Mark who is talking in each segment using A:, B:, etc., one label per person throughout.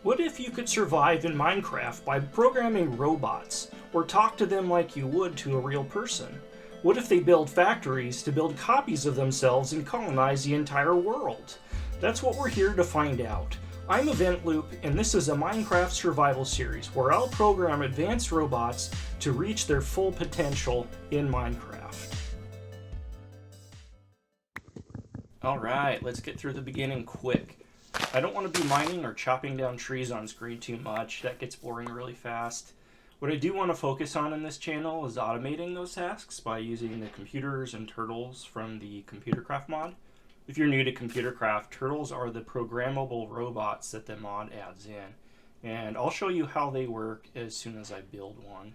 A: What if you could survive in Minecraft by programming robots, or talk to them like you would to a real person? What if they build factories to build copies of themselves and colonize the entire world? That's what we're here to find out. I'm Event Loop, and this is a Minecraft survival series where I'll program advanced robots to reach their full potential in Minecraft. Alright, let's get through the beginning quick. I don't want to be mining or chopping down trees on screen too much. That gets boring really fast. What I do want to focus on in this channel is automating those tasks by using the computers and turtles from the Computercraft mod. If you're new to Computercraft, turtles are the programmable robots that the mod adds in. And I'll show you how they work as soon as I build one.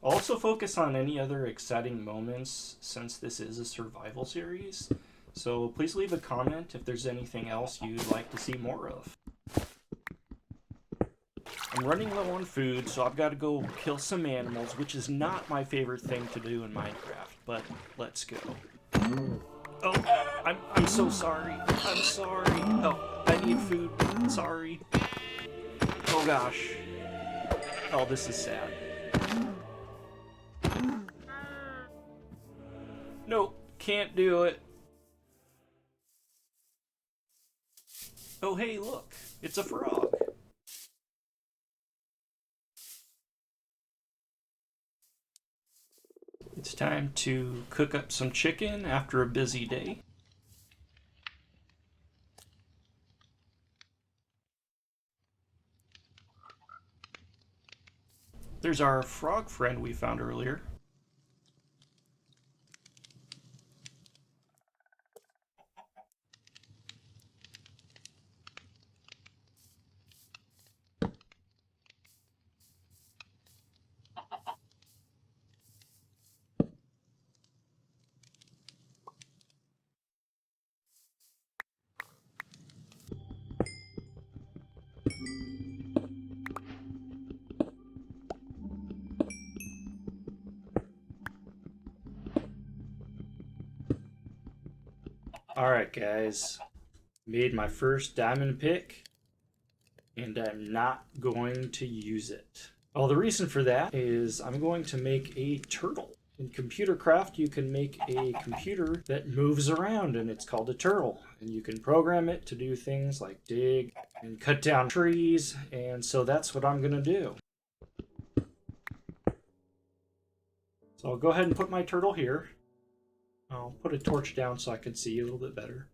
A: I'll also focus on any other exciting moments since this is a survival series. So please leave a comment if there's anything else you'd like to see more of. I'm running low on food, so I've got to go kill some animals, which is not my favorite thing to do in Minecraft, but let's go. Oh, I'm so sorry. I'm sorry. Oh, I need food. Sorry. Oh gosh. Oh, this is sad. Nope, can't do it. Oh hey, look, it's a frog. It's time to cook up some chicken after a busy day. There's our frog friend we found earlier. Alright guys, made my first diamond pick, and I'm not going to use it. Well, the reason for that is I'm going to make a turtle. In Computercraft, you can make a computer that moves around, and it's called a turtle. And you can program it to do things like dig and cut down trees, and so that's what I'm going to do. So I'll go ahead and put my turtle here. I'll put a torch down so I can see a little bit better.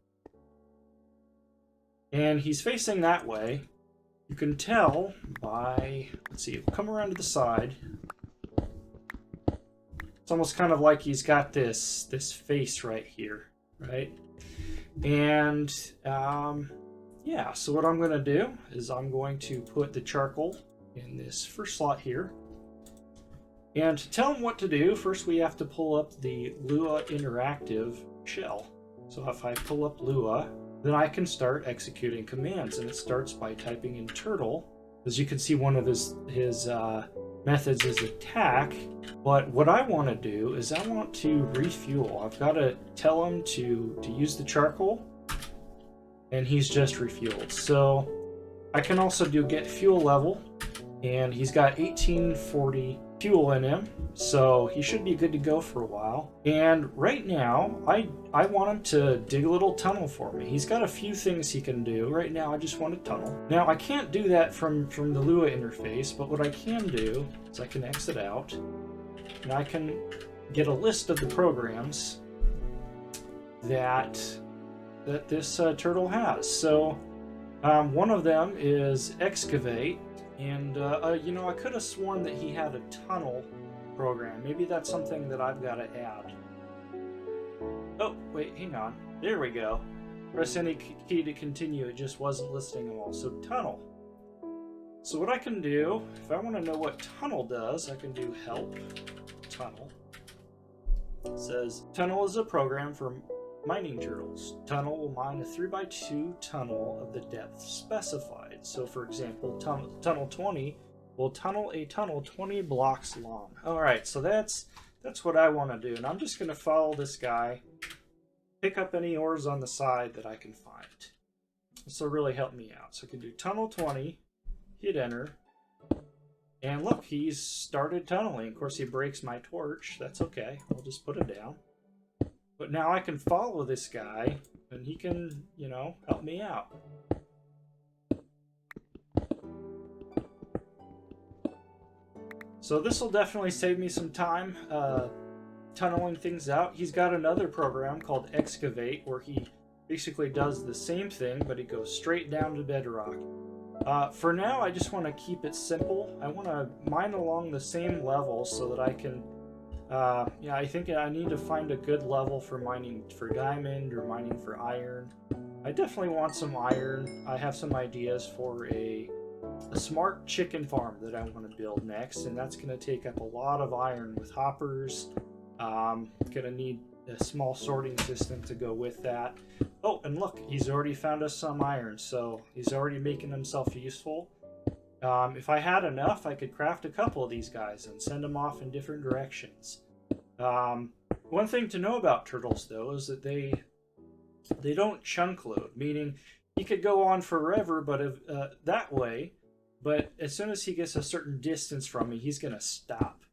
A: And he's facing that way. You can tell by, let's see, come around to the side. It's almost kind of like he's got this face right here, right? And yeah, so what I'm going to do is I'm going to put the charcoal in this first slot here. And to tell him what to do, first we have to pull up the Lua interactive shell. So if I pull up Lua, then I can start executing commands, and it starts by typing in turtle. As you can see, one of his methods is attack, but what I want to do is I want to refuel. I've got to tell him to use the charcoal, and he's just refueled. So I can also do get fuel level, and he's got 1840 fuel in him, so he should be good to go for a while. And right now I want him to dig a little tunnel for me. He's got a few things he can do. Right now I just want a tunnel. Now I can't do that from the Lua interface, but what I can do is I can exit out and I can get a list of the programs that this turtle has. So one of them is excavate. And, you know, I could have sworn that he had a tunnel program. Maybe that's something that I've got to add. Oh, wait, hang on. There we go. Press any key to continue. It just wasn't listing them all. So, tunnel. So what I can do, if I want to know what tunnel does, I can do help tunnel. It says, tunnel is a program for mining turtles. Tunnel will mine a 3x2 tunnel of the depth specified. So for example, tunnel 20 will tunnel a tunnel 20 blocks long. Alright, so that's what I want to do. And I'm just going to follow this guy, pick up any ores on the side that I can find. This will really help me out. So I can do tunnel 20, hit enter. And look, he's started tunneling. Of course, he breaks my torch. That's okay. I'll just put it down. But now I can follow this guy, and he can, you know, help me out. So this will definitely save me some time tunneling things out. He's got another program called Excavate, where he basically does the same thing, but he goes straight down to bedrock. For now, I just want to keep it simple. I want to mine along the same level so that I can... yeah, I think I need to find a good level for mining for diamond or mining for iron. I definitely want some iron. I have some ideas for a smart chicken farm that I want to build next, and that's going to take up a lot of iron with hoppers. Going to need a small sorting system to go with that. Oh, and look, he's already found us some iron, so he's already making himself useful. If I had enough, I could craft a couple of these guys and send them off in different directions. One thing to know about turtles, though, is that they don't chunk load, meaning he could go on forever, but that way. But as soon as he gets a certain distance from me, he's going to stop.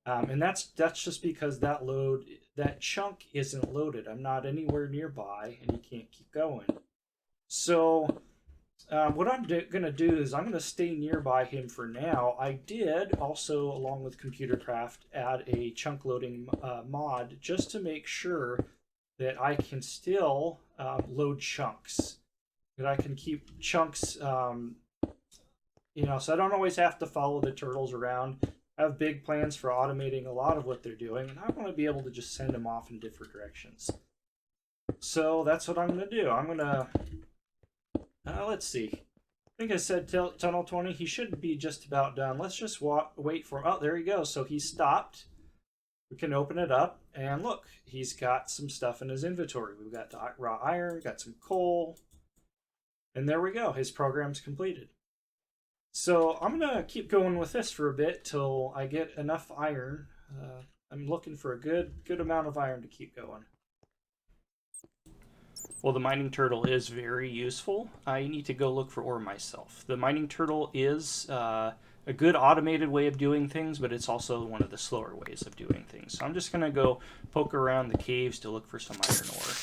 A: And that's just because that chunk isn't loaded. I'm not anywhere nearby, and he can't keep going. So what I'm going to do is I'm going to stay nearby him for now. I did also, along with Computercraft, add a chunk loading mod just to make sure that I can still load chunks. That I can keep chunks... you know, so I don't always have to follow the turtles around. I have big plans for automating a lot of what they're doing, and I want to be able to just send them off in different directions. So that's what I'm going to do. I'm going to... let's see. I think I said Tunnel 20. He should be just about done. Let's just wait for... Oh, there he goes. So he stopped. We can open it up, and look, he's got some stuff in his inventory. We've got raw iron, got some coal, and there we go. His program's completed. So I'm going to keep going with this for a bit till I get enough iron. I'm looking for a good amount of iron to keep going. Well, the mining turtle is very useful. I need to go look for ore myself. The mining turtle is a good automated way of doing things, but it's also one of the slower ways of doing things. So I'm just going to go poke around the caves to look for some iron ore.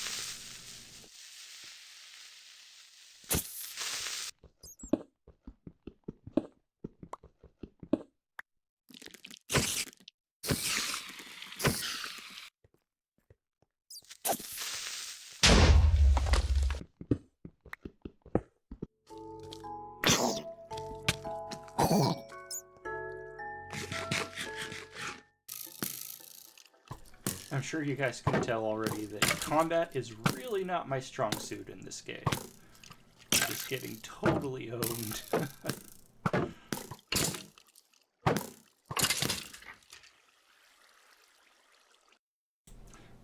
A: I'm sure you guys can tell already that combat is really not my strong suit in this game. I'm just getting totally owned.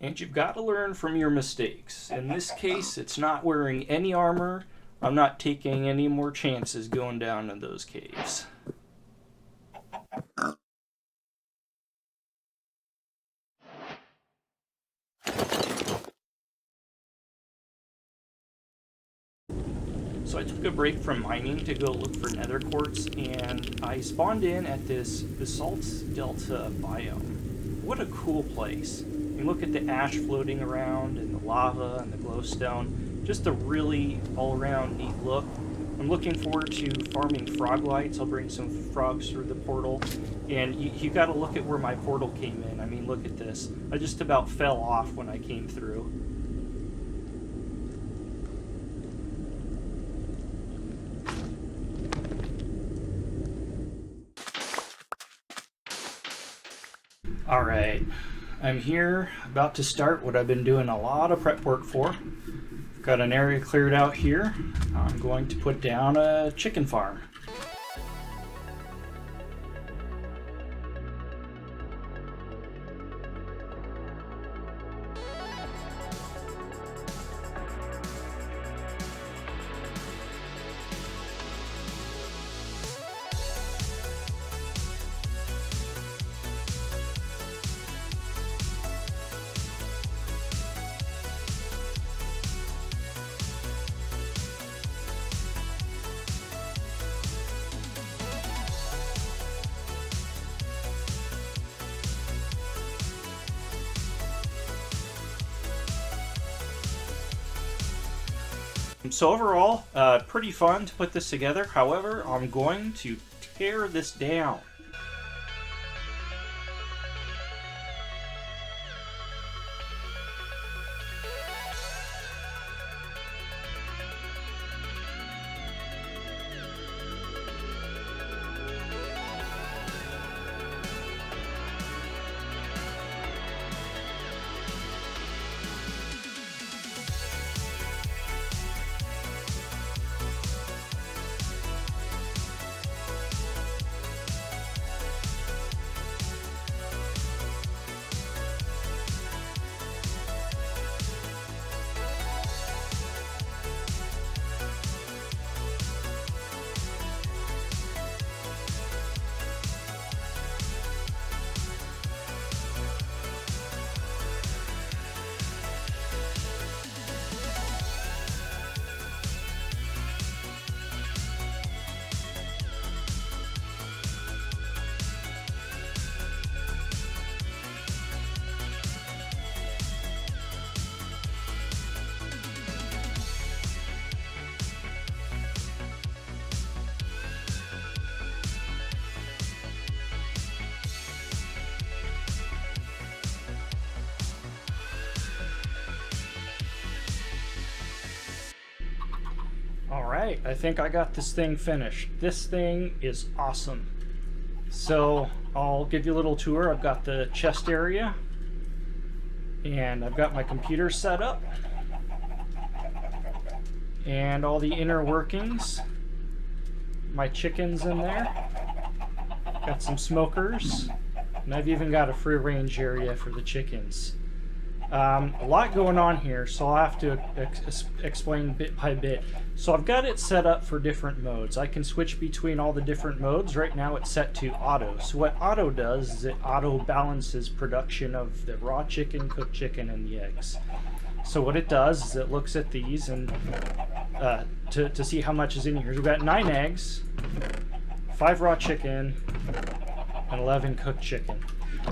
A: And you've got to learn from your mistakes. In this case, it's not wearing any armor. I'm not taking any more chances going down in those caves. So I took a break from mining to go look for nether quartz, and I spawned in at this basalt delta biome. What a cool place. You look at the ash floating around and the lava and the glowstone. Just a really all-around neat look. I'm looking forward to farming frog lights. I'll bring some frogs through the portal. And you got to look at where my portal came in. I mean, look at this. I just about fell off when I came through. Alright, I'm here about to start what I've been doing a lot of prep work for. Got an area cleared out here. I'm going to put down a chicken farm. So overall, pretty fun to put this together. However, I'm going to tear this down. Alright, I think I got this thing finished. This thing is awesome. So I'll give you a little tour. I've got the chest area, and I've got my computer set up, and all the inner workings. My chickens in there. Got some smokers, and I've even got a free range area for the chickens. A lot going on here, so I'll have to explain bit by bit. So I've got it set up for different modes. I can switch between all the different modes. Right now it's set to auto. So what auto does is it auto balances production of the raw chicken, cooked chicken, and the eggs. So what it does is it looks at these and to see how much is in here. We've got 9 eggs, 5 raw chicken, and 11 cooked chicken.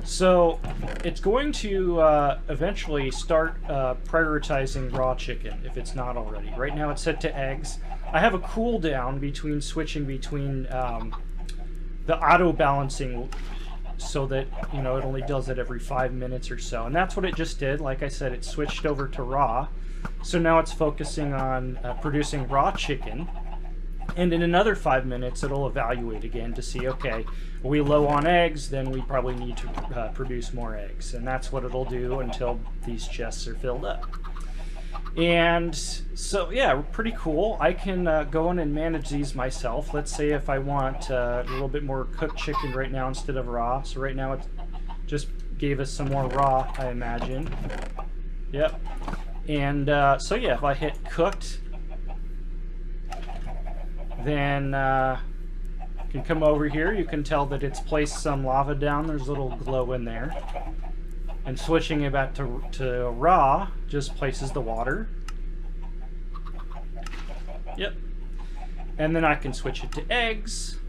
A: So it's going to eventually start prioritizing raw chicken if it's not already. Right now it's set to eggs. I have a cooldown between switching between the auto balancing, so that, you know, it only does it every 5 minutes or so. And that's what it just did. Like I said, it switched over to raw. So now it's focusing on producing raw chicken. And in another 5 minutes, it'll evaluate again to see, okay, are we low on eggs? Then we probably need to produce more eggs. And that's what it'll do until these chests are filled up. And so, yeah, pretty cool. I can go in and manage these myself. Let's say if I want a little bit more cooked chicken right now instead of raw. So right now it just gave us some more raw, I imagine. Yep. And so, yeah, if I hit cooked, then you can come over here. You can tell that it's placed some lava down. There's a little glow in there. And switching it back to raw just places the water. Yep. And then I can switch it to eggs,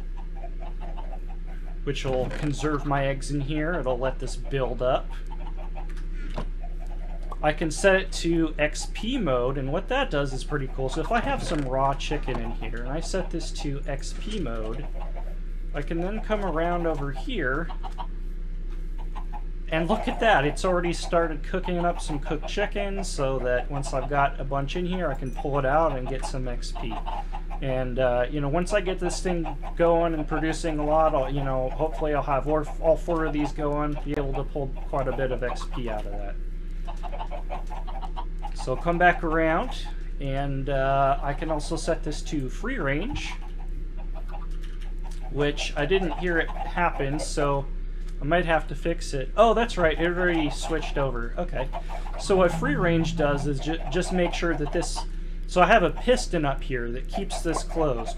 A: which will conserve my eggs in here. It'll let this build up. I can set it to XP mode, and what that does is pretty cool. So if I have some raw chicken in here, and I set this to XP mode, I can then come around over here, and look at that. It's already started cooking up some cooked chicken, so that once I've got a bunch in here, I can pull it out and get some XP. And, you know, once I get this thing going and producing a lot, you know, hopefully I'll have all 4 of these going, be able to pull quite a bit of XP out of that. So I'll come back around, and I can also set this to free range, which I didn't hear it happen, so I might have to fix it. Oh, that's right, it already switched over. Okay. So what free range does is just make sure that this... So I have a piston up here that keeps this closed.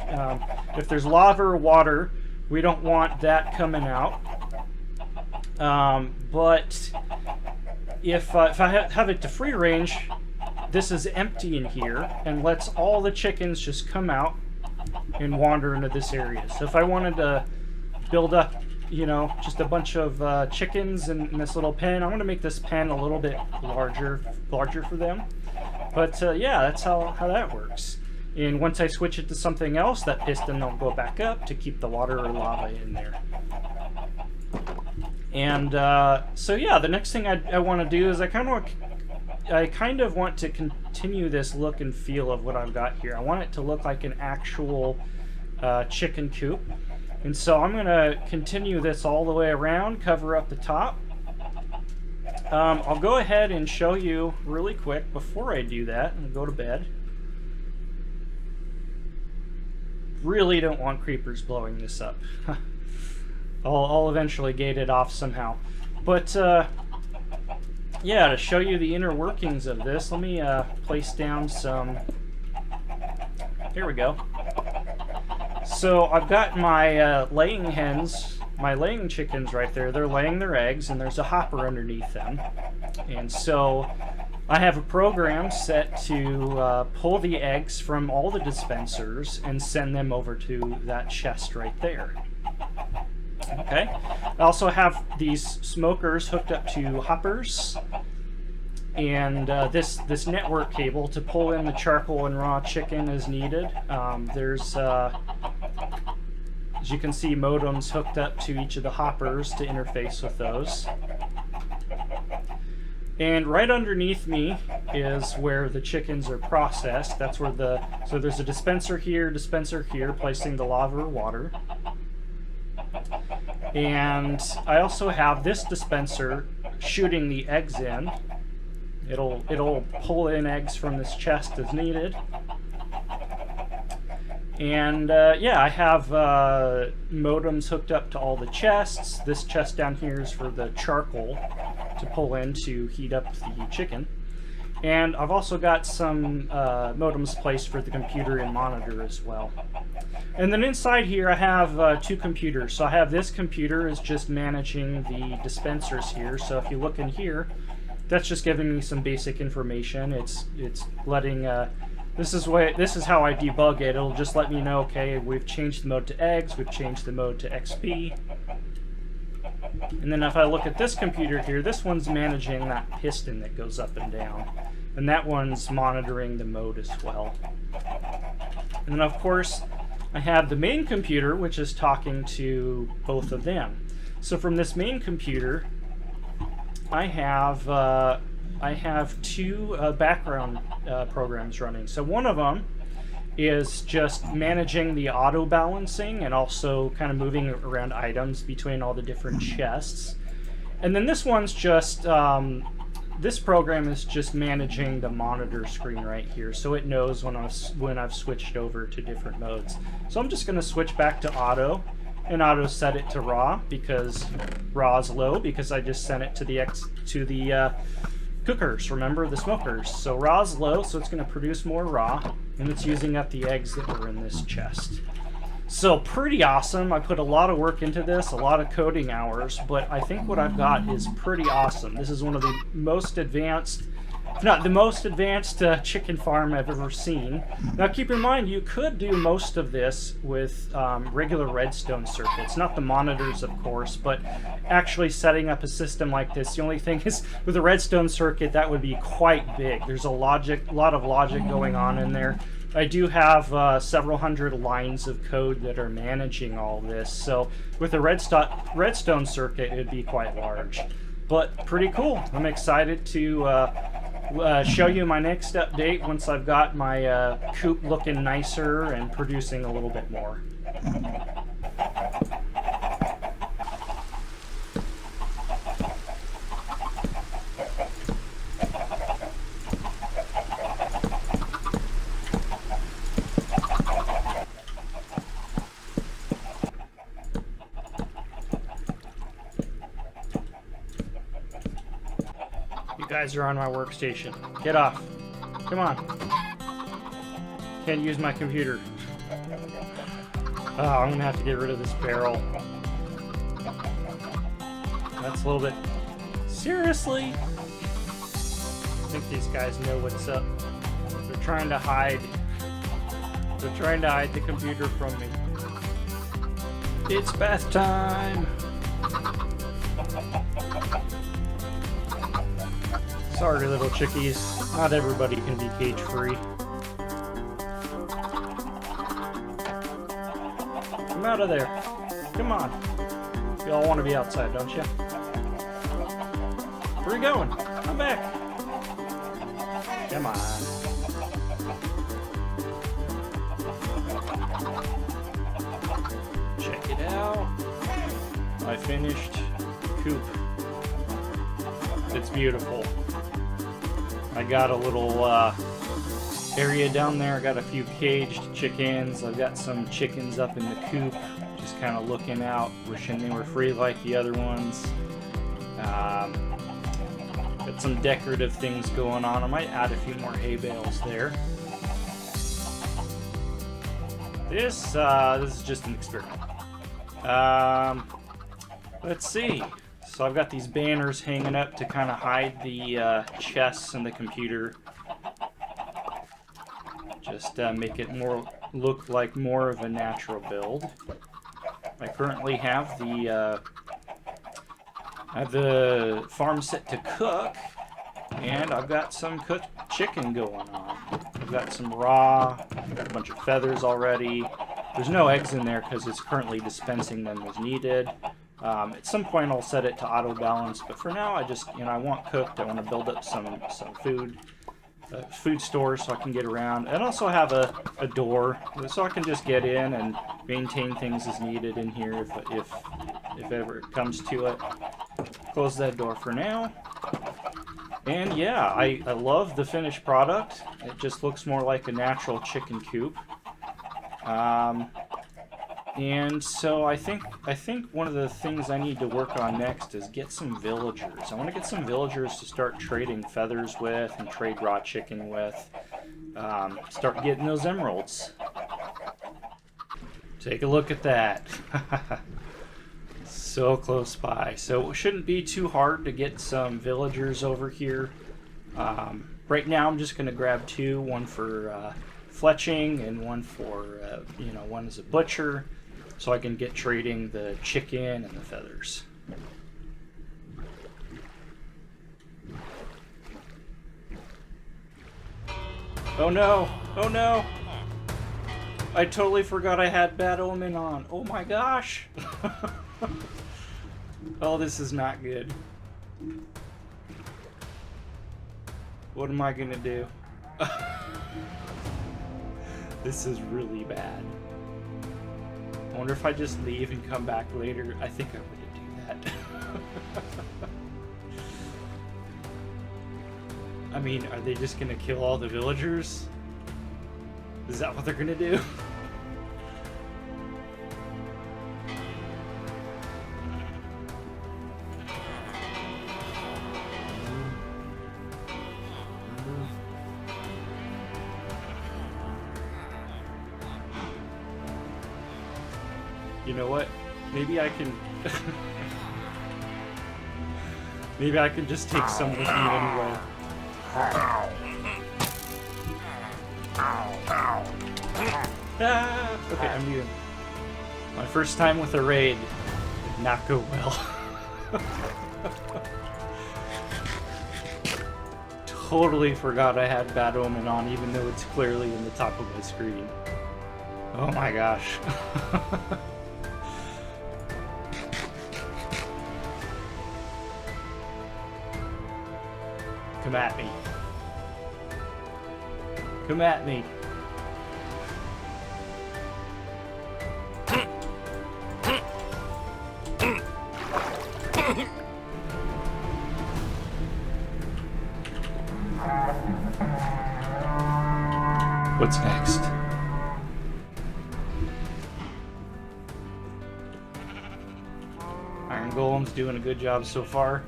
A: If there's lava or water, we don't want that coming out. But if I have it to free range, this is empty in here and lets all the chickens just come out and wander into this area. So if I wanted to build up, you know, just a bunch of chickens in this little pen, I'm going to make this pen a little bit larger for them. But yeah, that's how that works. And once I switch it to something else, that piston will go back up to keep the water or lava in there. And so yeah, the next thing I want to do is I kind of want to continue this look and feel of what I've got here. I want it to look like an actual chicken coop. And so I'm going to continue this all the way around, cover up the top. I'll go ahead and show you really quick before I do that and go to bed. Really don't want creepers blowing this up. I'll eventually gate it off somehow. But yeah, to show you the inner workings of this, let me place down some... Here we go. So I've got my laying hens, my laying chickens right there. They're laying their eggs, and there's a hopper underneath them. And so I have a program set to pull the eggs from all the dispensers and send them over to that chest right there. Okay. I also have these smokers hooked up to hoppers, and this network cable to pull in the charcoal and raw chicken as needed. There's, as you can see, modems hooked up to each of the hoppers to interface with those. And right underneath me is where the chickens are processed. That's where so there's a dispenser here, placing the lava or water. And I also have this dispenser shooting the eggs in. It'll pull in eggs from this chest as needed. And yeah, I have modems hooked up to all the chests. This chest down here is for the charcoal to pull in to heat up the chicken. And I've also got some modems placed for the computer and monitor as well. And then inside here I have two computers. So I have this computer is just managing the dispensers here. So if you look in here, that's just giving me some basic information. It's letting this is how I debug it. It'll just let me know, okay, we've changed the mode to eggs, we've changed the mode to XP. And then if I look at this computer here, this one's managing that piston that goes up and down. And that one's monitoring the mode as well. And then of course, I have the main computer, which is talking to both of them. So from this main computer, I have two background programs running. So one of them is just managing the auto balancing and also kind of moving around items between all the different chests. And then this one's just, this program is just managing the monitor screen right here. So it knows when I've switched over to different modes. So I'm just going to switch back to auto, and auto set it to raw because raw is low because I just sent it to the cookers, remember, the smokers. So raw is low, so it's going to produce more raw, and it's using up the eggs that were in this chest. So pretty awesome. I put a lot of work into this, a lot of coding hours, but I think what I've got is pretty awesome. This is one of the most advanced, if not the most advanced chicken farm I've ever seen. Now keep in mind, you could do most of this with regular redstone circuits, not the monitors of course, but actually setting up a system like this. The only thing is, with a redstone circuit, that would be quite big. There's a lot of logic going on in there. I do have several hundred lines of code that are managing all this, so with a redstone circuit, it'd be quite large. But pretty cool. I'm excited to show you my next update once I've got my coop looking nicer and producing a little bit more. Guys are on my workstation. Get off. Come on. Can't use my computer. Oh, I'm gonna have to get rid of this barrel. That's a little bit... Seriously? I think these guys know what's up. They're trying to hide. They're trying to hide the computer from me. It's bath time! Sorry, little chickies. Not everybody can be cage-free. out of there. Come on. You all want to be outside, don't you? Where are you going? Come back. Come on. Check it out. I finished coop. It's beautiful. I got a little area down there. I got a few caged chickens. I've got some chickens up in the coop, just kind of looking out, wishing they were free like the other ones. Got some decorative things going on. I might add a few more hay bales there. This is just an experiment. Let's see. So I've got these banners hanging up to kind of hide the chests and the computer. Just make it look like more of a natural build. I currently have the farm set to cook, and I've got some cooked chicken going on. I've got some raw, got a bunch of feathers already. There's no eggs in there because it's currently dispensing them as needed. At some point I'll set it to auto balance, but for now I just, I want cooked. I want to build up some food store so I can get around, and also have a door so I can just get in and maintain things as needed in here if ever it comes to it. Close that door for now. And yeah, I love the finished product. It just looks more like a natural chicken coop. And so I think one of the things I need to work on next is get some villagers. I want to get some villagers to start trading feathers with and trade raw chicken with. Start getting those emeralds. Take a look at that. So close by. So it shouldn't be too hard to get some villagers over here. Right now I'm just going to grab two, one for fletching and one for, one as a butcher, so I can get trading the chicken and the feathers. Oh no! Oh no! I totally forgot I had Bad Omen on. Oh my gosh! Oh, this is not good. What am I gonna do? This is really bad. I wonder if I just leave and come back later. I think I'm gonna do that. I mean, are they just gonna kill all the villagers? Is that what they're gonna do? You know what? Maybe I can... Maybe I can just take some with me anyway. Ah, okay, I'm muted. My first time with a raid did not go well. Totally forgot I had Bad Omen on, even though it's clearly in the top of my screen. Oh my gosh. Come at me. Come at me. What's next? Iron Golem's doing a good job so far.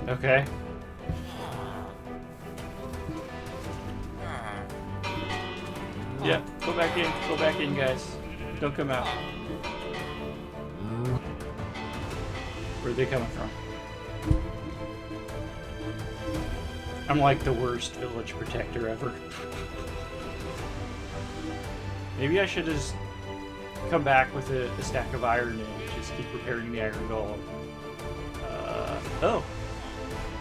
A: Okay. Yeah, go back in. Go back in, guys. Don't come out. Where are they coming from? I'm like the worst village protector ever. Maybe I should just come back with a stack of iron and just keep repairing the iron golem. Oh.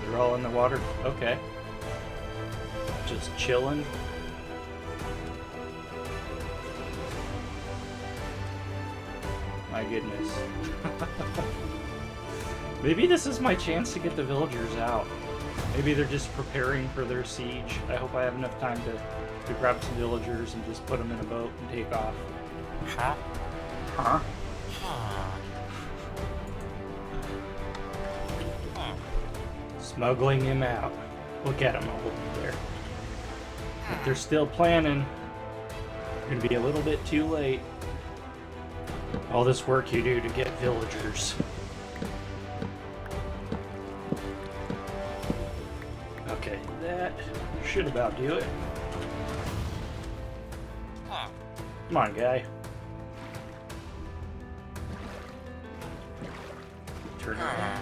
A: They're all in the water? Okay. Just chilling. My goodness. Maybe this is my chance to get the villagers out. Maybe they're just preparing for their siege. I hope I have enough time to grab some villagers and just put them in a boat and take off.
B: Huh?
A: Huh? Smuggling him out. Look at him over there. If they're still planning, they're going to be a little bit too late. All this work you do to get villagers. Okay, that should about do it. Come on, guy. Turn around.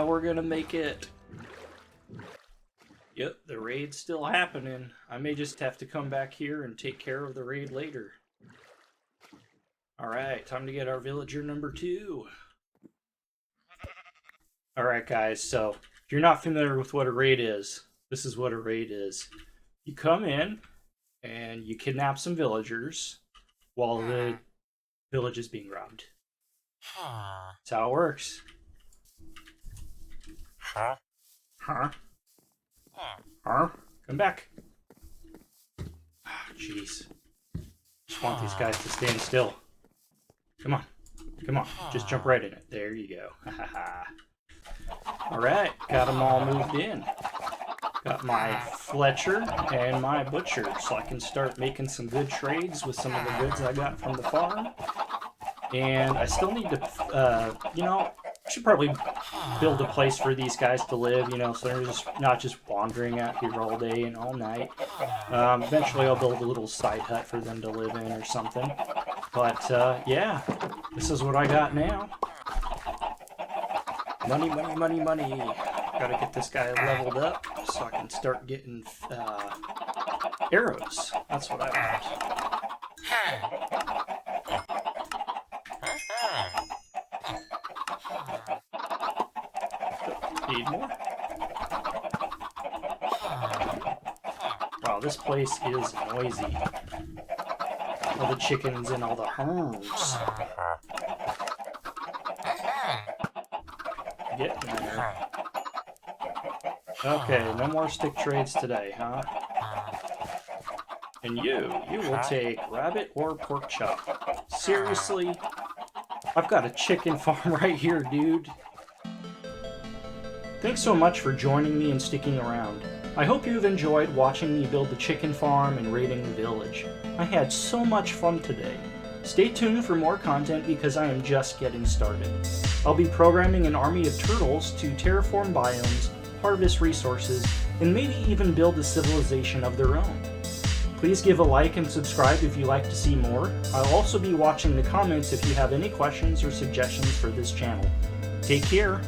A: We're gonna make it. Yep, the raid's still happening. I may just have to come back here and take care of the raid later. Alright, time to get our villager number 2. Alright guys, so if you're not familiar with what a raid is, this is what a raid is. You come in and you kidnap some villagers while the village is being robbed. That's how it works.
B: Huh?
A: Huh? Huh? Come back. Jeez. Just want these guys to stand still. Come on. Come on. Just jump right in it. There you go. Alright. Got them all moved in. Got my Fletcher and my Butcher, so I can start making some good trades with some of the goods I got from the farm. And I still need to, you know, I should probably build a place for these guys to live, you know, so they're just not just wandering out here all day and all night. Eventually I'll build a little side hut for them to live in or something. But, yeah, this is what I got now. Money, money, money, money. Gotta get this guy leveled up so I can start getting arrows. That's what I want. Need more? Wow, this place is noisy. All the chickens and all the homes. Getting there. Okay, no more stick trades today, huh? And you will take rabbit or pork chop. Seriously? I've got a chicken farm right here, dude. Thanks so much for joining me and sticking around. I hope you've enjoyed watching me build the chicken farm and raiding the village. I had so much fun today. Stay tuned for more content because I am just getting started. I'll be programming an army of turtles to terraform biomes, harvest resources, and maybe even build a civilization of their own. Please give a like and subscribe if you'd like to see more. I'll also be watching the comments if you have any questions or suggestions for this channel. Take care!